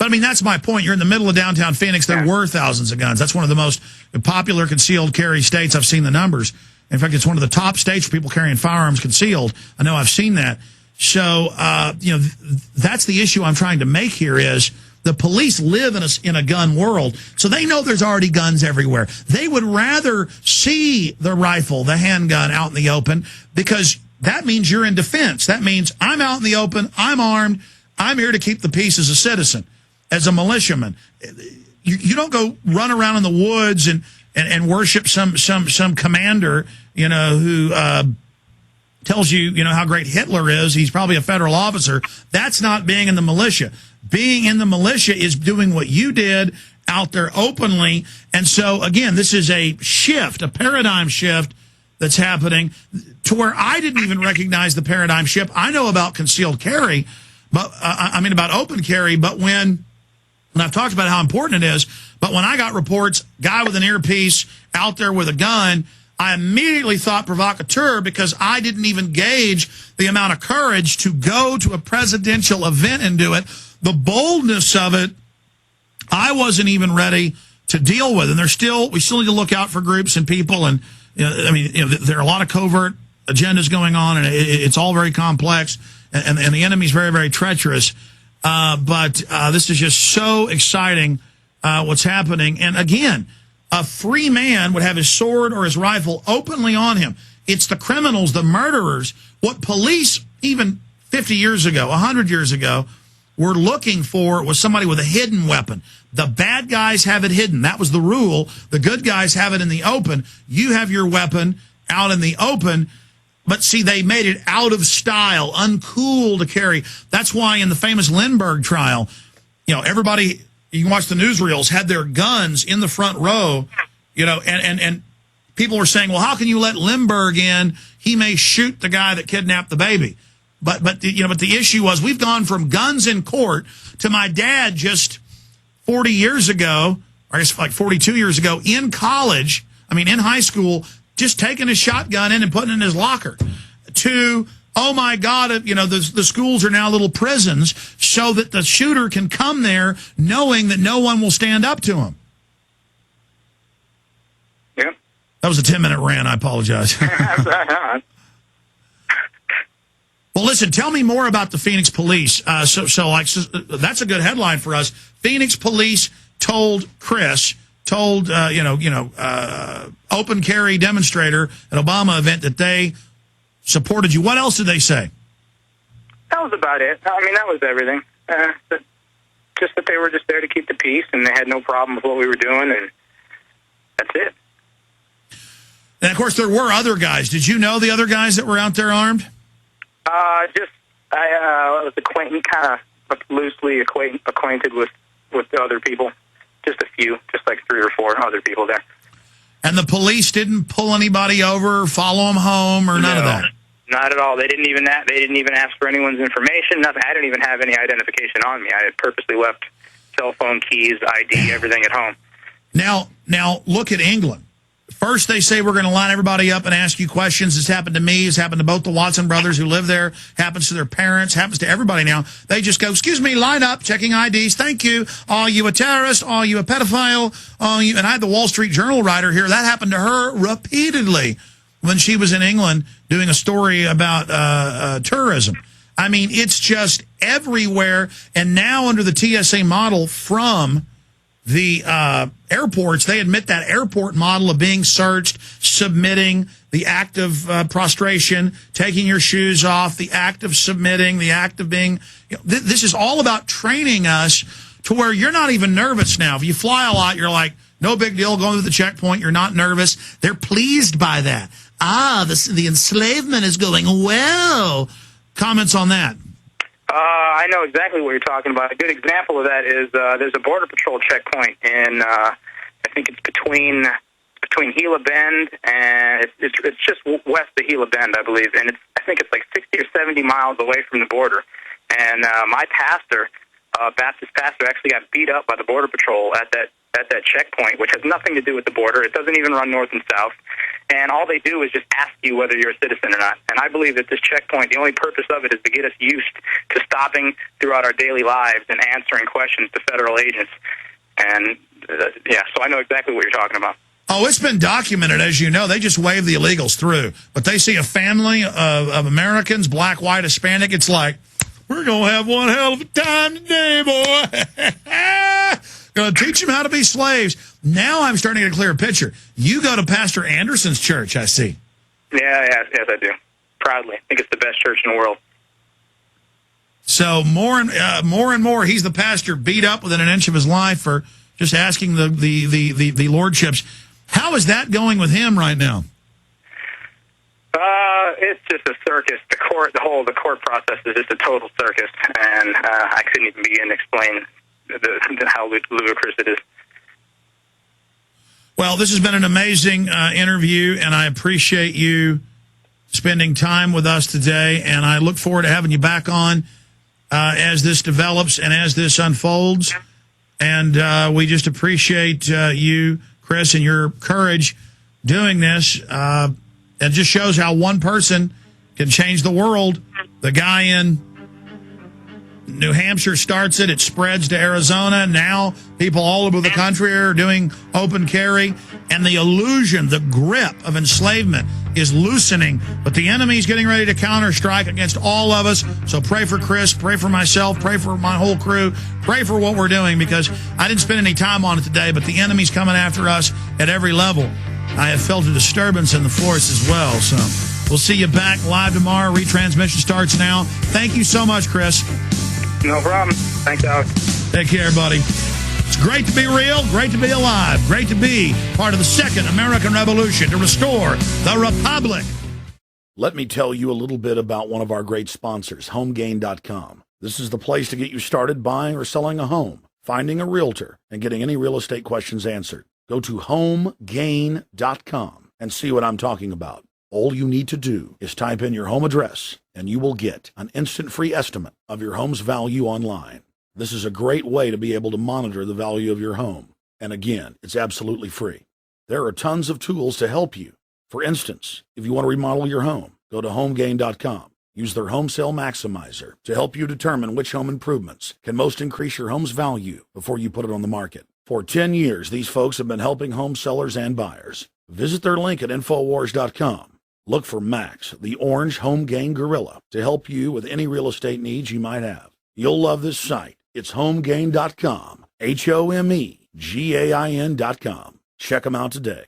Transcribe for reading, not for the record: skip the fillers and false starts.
But, I mean, that's my point. You're in the middle of downtown Phoenix. There were thousands of guns. That's one of the most popular concealed carry states. I've seen the numbers. In fact, it's one of the top states for people carrying firearms concealed. I know I've seen that. So, that's the issue I'm trying to make here is the police live in a gun world, so they know there's already guns everywhere. They would rather see the rifle, the handgun out in the open, because that means you're in defense. That means I'm out in the open, I'm armed, I'm here to keep the peace as a citizen, as a militiaman. You don't go run around in the woods and worship some commander, who tells you, how great Hitler is. He's probably a federal officer. That's not being in the militia. Being in the militia is doing what you did out there openly. And so, again, this is a shift, a paradigm shift that's happening to where I didn't even recognize the paradigm shift. I know about concealed carry, but about open carry. But when I've talked about how important it is, but when I got reports, guy with an earpiece out there with a gun, I immediately thought provocateur because I didn't even gauge the amount of courage to go to a presidential event and do it. The boldness of it, I wasn't even ready to deal with. And we still need to look out for groups and people. And, there are a lot of covert agendas going on, and it's all very complex. And the enemy's very, very treacherous. But this is just so exciting, what's happening. And again, a free man would have his sword or his rifle openly on him. It's the criminals, the murderers. What police, even 50 years ago, 100 years ago, were looking for was somebody with a hidden weapon. The bad guys have it hidden. That was the rule. The good guys have it in the open. You have your weapon out in the open. But see, they made it out of style, uncool to carry. That's why in the famous Lindbergh trial, everybody, you can watch the newsreels, had their guns in the front row, and people were saying, well, how can you let Lindbergh in? He may shoot the guy that kidnapped the baby. But the issue was we've gone from guns in court to my dad just 40 years ago, or I guess like 42 years ago, in high school, just taking his shotgun in and putting it in his locker, to, oh my God, the schools are now little prisons so that the shooter can come there knowing that no one will stand up to him. Yep. That was a 10-minute rant. I apologize. Well, listen, tell me more about the Phoenix police. So that's a good headline for us. Phoenix police told open carry demonstrator at Obama event that they supported you. What else did they say? That was about it. That was everything. Just that they were just there to keep the peace, and they had no problem with what we were doing, and that's it. And, of course, there were other guys. Did you know the other guys that were out there armed? I was kind of loosely acquainted with the other people. Just a few, just like 3 or 4 other people there. And the police didn't pull anybody over, follow them home, or none of that? Not at all. They didn't even ask for anyone's information. Nothing. I didn't even have any identification on me. I had purposely left cell phone, keys, ID, everything at home. Now look at England. First, they say we're going to line everybody up and ask you questions. This happened to me. It's happened to both the Watson brothers who live there. Happens to their parents. Happens to everybody now. They just go, excuse me, line up, checking IDs. Thank you. Are you a terrorist? Are you a pedophile? And I had the Wall Street Journal writer here. That happened to her repeatedly when she was in England doing a story about terrorism. It's just everywhere. And now under the TSA model from the airports, they admit that airport model of being searched, submitting, the act of prostration, taking your shoes off, the act of submitting, the act of being, this is all about training us to where you're not even nervous now. If you fly a lot, you're like, no big deal, going to the checkpoint, you're not nervous. They're pleased by that. The enslavement is going well. Comments on that? I know exactly what you're talking about. A good example of that is there's a Border Patrol checkpoint in, I think it's between Gila Bend and it's just west of Gila Bend, I believe, and I think it's like 60 or 70 miles away from the border. And my pastor, Baptist pastor, actually got beat up by the Border Patrol at that checkpoint, which has nothing to do with the border. It doesn't even run north and south. and all they do is just ask you whether you're a citizen or not. And I believe that this checkpoint, the only purpose of it is to get us used to stopping throughout our daily lives and answering questions to federal agents. And, so I know exactly what you're talking about. Oh, it's been documented, as you know. They just wave the illegals through. But they see a family of Americans, black, white, Hispanic. It's like, we're going to have one hell of a time today, boy. Going to teach them how to be slaves. Now I'm starting to get a clearer picture. You go to Pastor Anderson's church, I see. Yes, I do. Proudly. I think it's the best church in the world. So more and more, he's the pastor beat up within an inch of his life for just asking the lordships. How is that going with him right now? It's just a circus. The court process is just a total circus, and I couldn't even begin to explain how ludicrous it is. Well, this has been an amazing interview, and I appreciate you spending time with us today, and I look forward to having you back on as this develops and as this unfolds. And we just appreciate you, Chris, and your courage doing this. It just shows how one person can change the world. The guy in New Hampshire starts it. It spreads to Arizona. Now people all over the country are doing open carry. And the illusion, the grip of enslavement is loosening. But the enemy's getting ready to counter-strike against all of us. So pray for Chris, pray for myself, pray for my whole crew, pray for what we're doing, because I didn't spend any time on it today, but the enemy's coming after us at every level. I have felt a disturbance in the force as well. So we'll see you back live tomorrow. Retransmission starts now. Thank you so much, Chris. No problem. Thanks, Alex. Take care, buddy. It's great to be real, great to be alive, great to be part of the Second American Revolution to restore the Republic. Let me tell you a little bit about one of our great sponsors, HomeGain.com. This is the place to get you started buying or selling a home, finding a realtor, and getting any real estate questions answered. Go to HomeGain.com and see what I'm talking about. All you need to do is type in your home address, and you will get an instant free estimate of your home's value online. This is a great way to be able to monitor the value of your home. And again, it's absolutely free. There are tons of tools to help you. For instance, if you want to remodel your home, go to HomeGain.com. Use their Home Sale Maximizer to help you determine which home improvements can most increase your home's value before you put it on the market. For 10 years, these folks have been helping home sellers and buyers. Visit their link at Infowars.com. Look for Max, the orange home gain gorilla, to help you with any real estate needs you might have. You'll love this site. It's HomeGain.com, HomeGain.com. Check them out today.